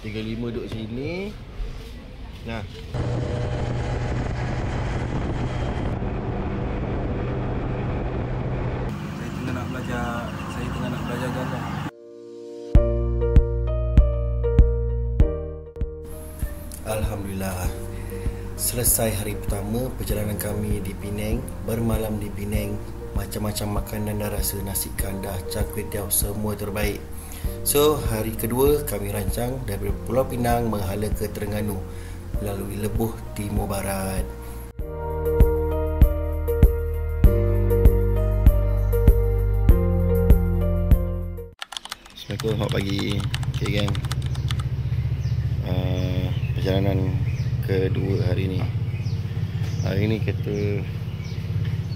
35 duduk sini. Nah. Saya tengah nak belajar jalan. Alhamdulillah, selesai hari pertama perjalanan kami di Penang. Bermalam di Penang, macam-macam makanan dah rasa, nasi kandah, char kway teow, semua terbaik. So, hari kedua kami rancang daripada Pulau Pinang menghala ke Terengganu melalui Lebuh Timur Barat. Assalamualaikum, selamat pagi. Okay gang, perjalanan kedua hari ni. Hari ni kita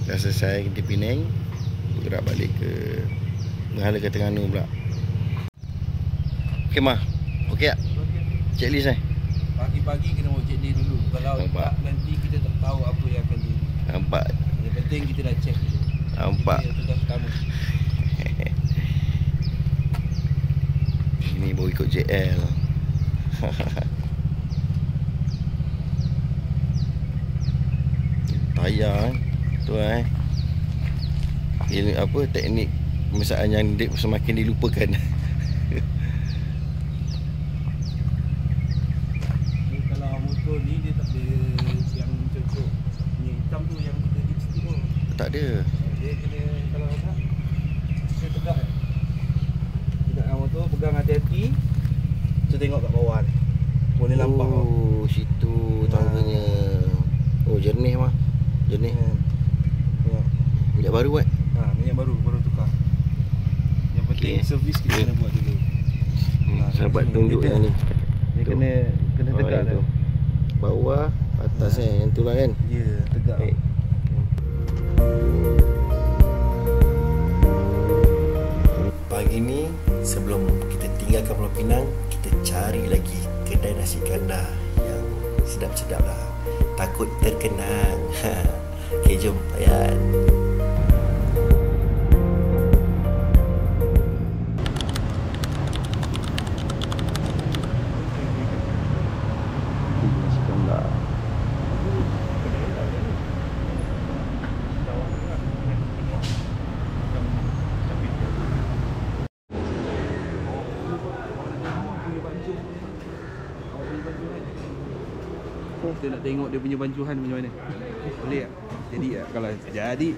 dah selesai di Penang, bergerak balik ke menghala ke Terengganu pula. Okey Mah, okey tak? Checklist ni. Pagi-pagi kena buat checklist dulu. Kalau tak, nanti kita tak tahu apa yang akan jadi. Nampak? Yang penting kita dah check dulu. Nampak? Itu dah pertama. Ini baru ikut JL. Tayar tu ini apa, teknik pemasaran yang semakin dilupakan. Kalau motor ni dia tak ada yang cocok. Yang hitam tu yang kita dipstick tu. Tak ada. Dia kena, kalau apa, dia tegak. Tegak motor, pegang hati-hati. Tu tengok kat bawah ni. Boleh nampak. Oh, situ tangganya. Oh, jernih Mah. Jernih. Tengok. Minyak baru kan? Minyak baru tukar. Yang penting servis kita kena buat dulu. Sahabat tunjuk yang ni. Dia kena tegak tu. Bawah, atas yang tu lah kan? Ya, tegak. Pagi ni sebelum kita tinggalkan Pulau Pinang, kita cari lagi kedai nasi kandah yang sedap-sedap lah. Takut terkenang. Okay, jom layan. Nasi kandah. Kita nak tengok dia punya bancuhan macam mana. Boleh tak? Jadi tak? Kalau jadi,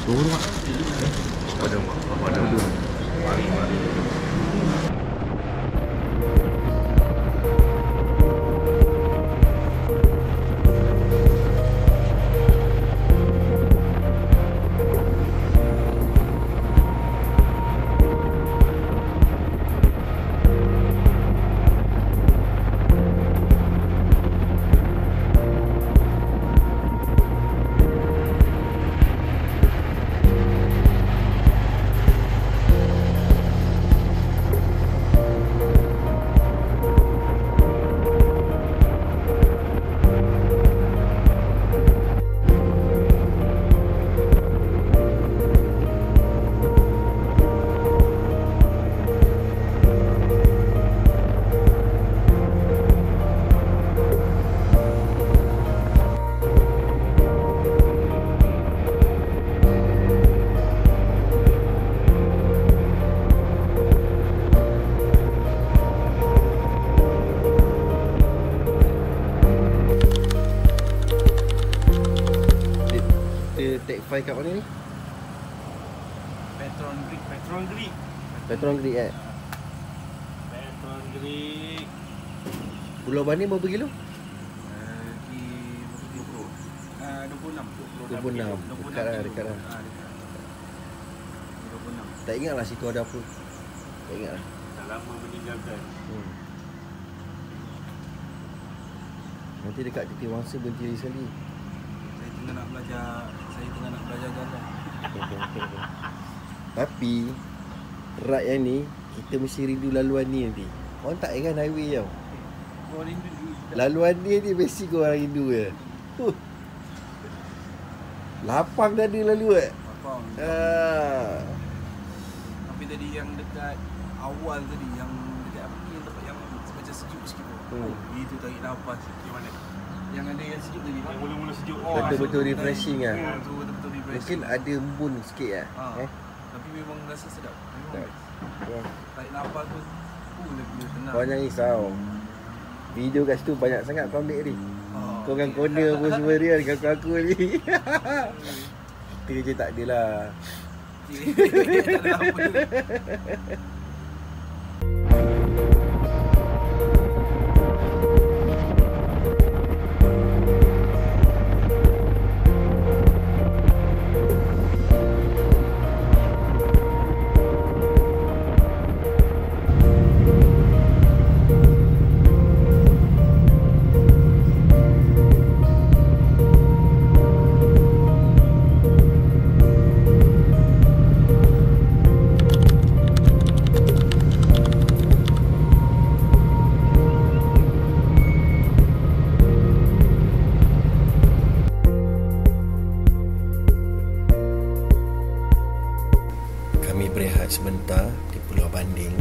Turun Mak. Pada mari. Take 5 kat mana ni? Petron Greek. Petron Greek Petron Greek. Pulau Bani berapa kilo? 20 26. Dekat lah, dekat lah. Tak ingat lah situ ada apa. Tak ingat lah. Dah lama meninggalkan. Nanti dekat titik Wangsa berhenti sekali. Saya tengah nak belajar jalan. Tapi Rat yang ni kita mesti rindu laluan ni nanti. Orang tak ingat highway tau. Kau rindu Laluan ni basic orang rindu je. Lapang tadi lalu Lapang. Tapi tadi yang dekat awal tadi, yang dekat apa ni, yang tempat yang macam sejuk sikit tu. Itu tarik nafas. Yang mana? Yang ada yang sejuk tadi. Yang mula-mula sejuk. Betul-betul refreshing lah. Betul-betul refreshing. Mungkin ada embun sikit lah. Tapi memang rasa sedap. Tak. Tarik nafas tu lebih tenang. Kau jangan risau. Video kat situ banyak sangat kau ambil ni. Kau dengan corner pun semua dia dengan aku ni. Kita je tak adalah. Tak ada apa tu. Berehat sebentar di Pulau Banding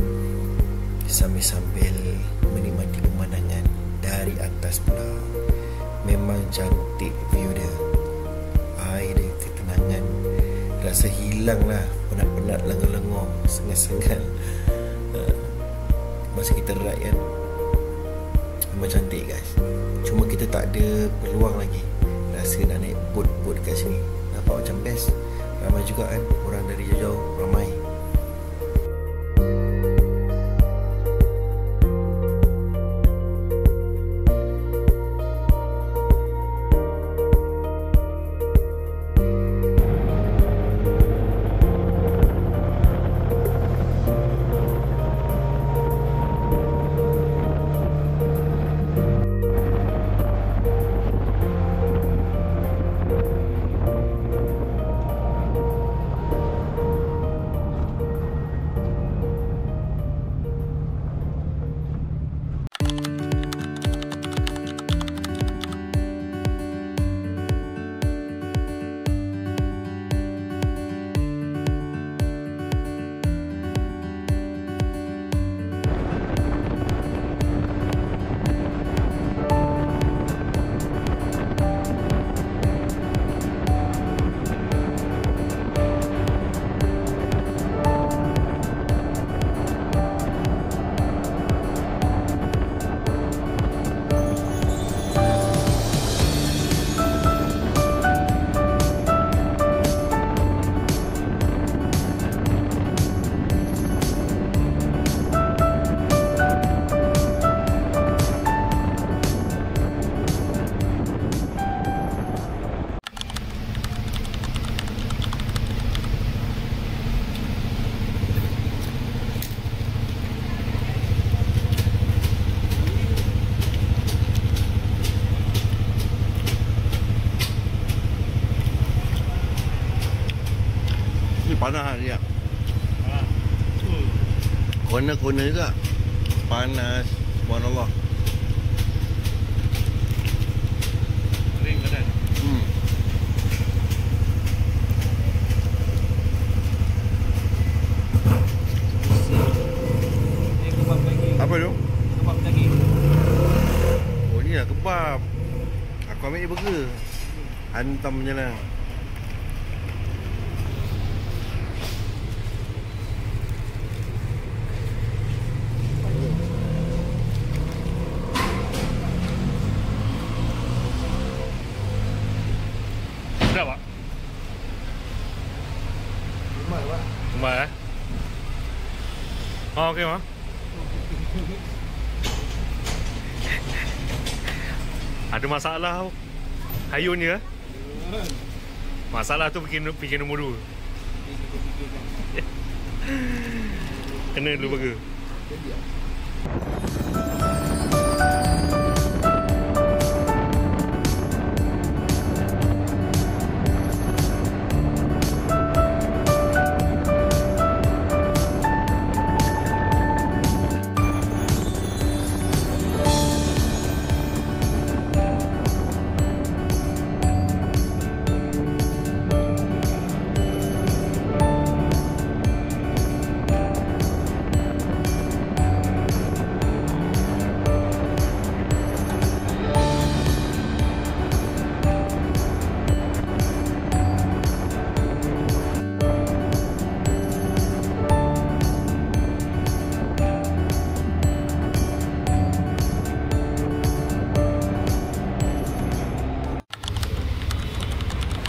sambil-sambil menikmati pemandangan dari atas pulau. Memang cantik view dia. Air dia, ketenangan. Rasa hilang lah penat-penat lengur-lengur, sengal-sengal masa kita ride kan. Memang cantik guys. Cuma kita tak ada peluang lagi rasa nak naik boat kat sini. Nampak macam best. Ramai juga kan, orang dari jauh-jauh ramai. Panas dia. Corner-corner juga panas. Subhanallah. Kering badan. Kebab lagi. Apa tu? Kebab lagi. Oh ni lah kebab. Aku ambil ni burger. Hantam je lah. Sedap tak? Kembali eh? Oh, okey, Ma. Ada masalah Hayun ni ke? Masalah tu fikir nombor 2. Kena dulu burger.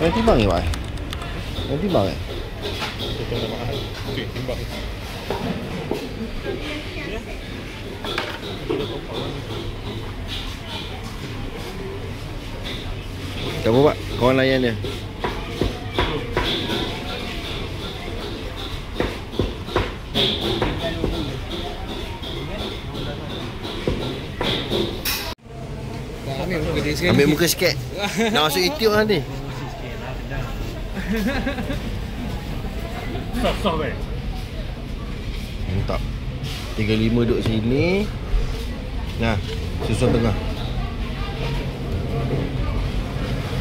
Yang timbang ni, Pak? Yang timbang eh? Kita nak mahal. Okey, timbang. Tak apa, Pak? Kawan layan dia. Ambil muka sikit. Nak masuk YouTube lah ni. Soft eh. Tak. 35 duduk sini. Nah, susun tengah.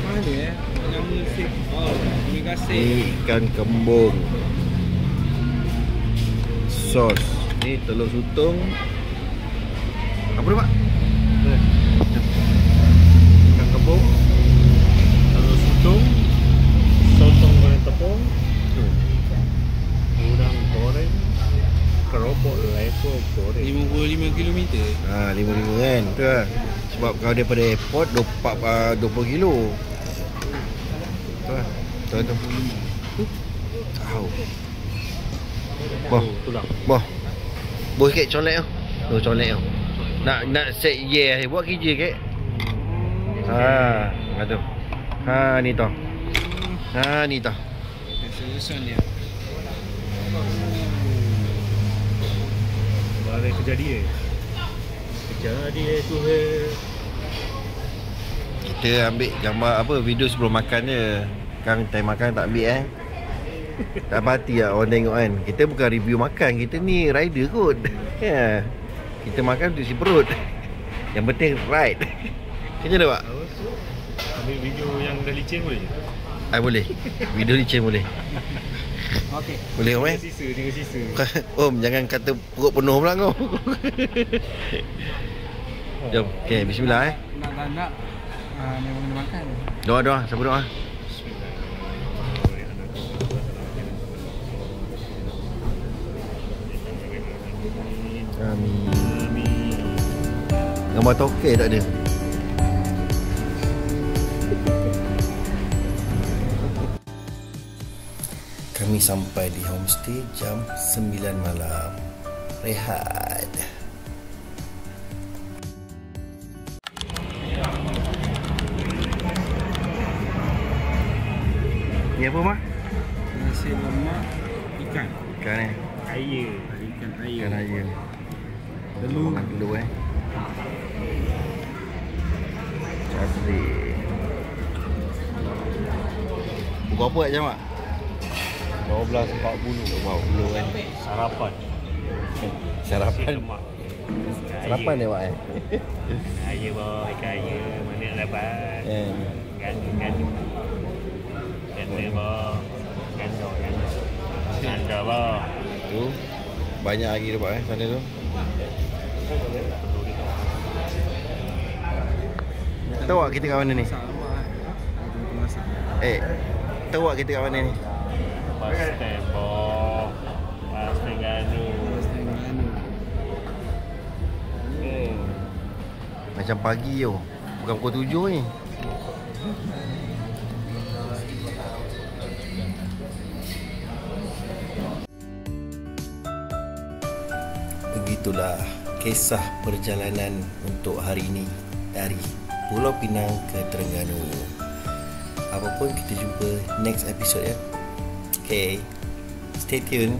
Mana nama sip? Oh, terima kasih. Ni ikan kembung. Sos. Ni telur sotong. Apa dia, Pak? Ikan kembung, telur sotong, sotong goreng tepung, udang goreng, keropok lepo goreng. 55 km. 55 kan. Betul lah. Sebab kalau daripada airport 20 kilo. Betul lah. Betul tu. Tahu. Boh. Tulang. Boh. Boh sikit colek tu. Tu colek tu. Nak set yeah buat kerja ke? Aduh. Ni tau. Ni tau. Susun dia. Ada kejadian. Kejadian tu Kita ambil gambar video sebelum makan je. Kan time makan tak ambil Tak pati lah orang tengok kan. Kita bukan review makan, kita ni rider kot. Ya. Kita makan untuk isi perut. Yang penting ride. Macam mana, Pak? ambil video yang dah licin boleh je? Boleh. Video licin boleh. Okey. Boleh Om Tinggal sisa. Om jangan kata perut penuh pula kau. Jom. Okey, bismillah Nak memang kena makan. Doa, siapa doa? Amin. Gambar toke tak ada. Kami sampai di homestay jam 9 malam. Rehat. Ni apa, Mak? Nasi lemak ikan. Ikan Air. Ikan air. Ikan air. Telur. Makan telur Cantik. Buka apa jam, Mak? 12.40. 20 kan. Sarapan. Sarapan. Sarapan dia, Mak Air boh, ikan air. Mana nak dapat? Ganda boh. Ganda boh. Tu banyak lagi tu, Pak sana tu. Tahu tak kita kat mana ni? Tahu tak kita kat mana ni? Bus stand boh. Bus Terengganu. Macam pagi tu. Bukan pukul 7 ni. Begitulah kisah perjalanan untuk hari ini dari Pulau Pinang ke Terengganu. Apa pun kita jumpa next episode ya. Okay, stay tuned.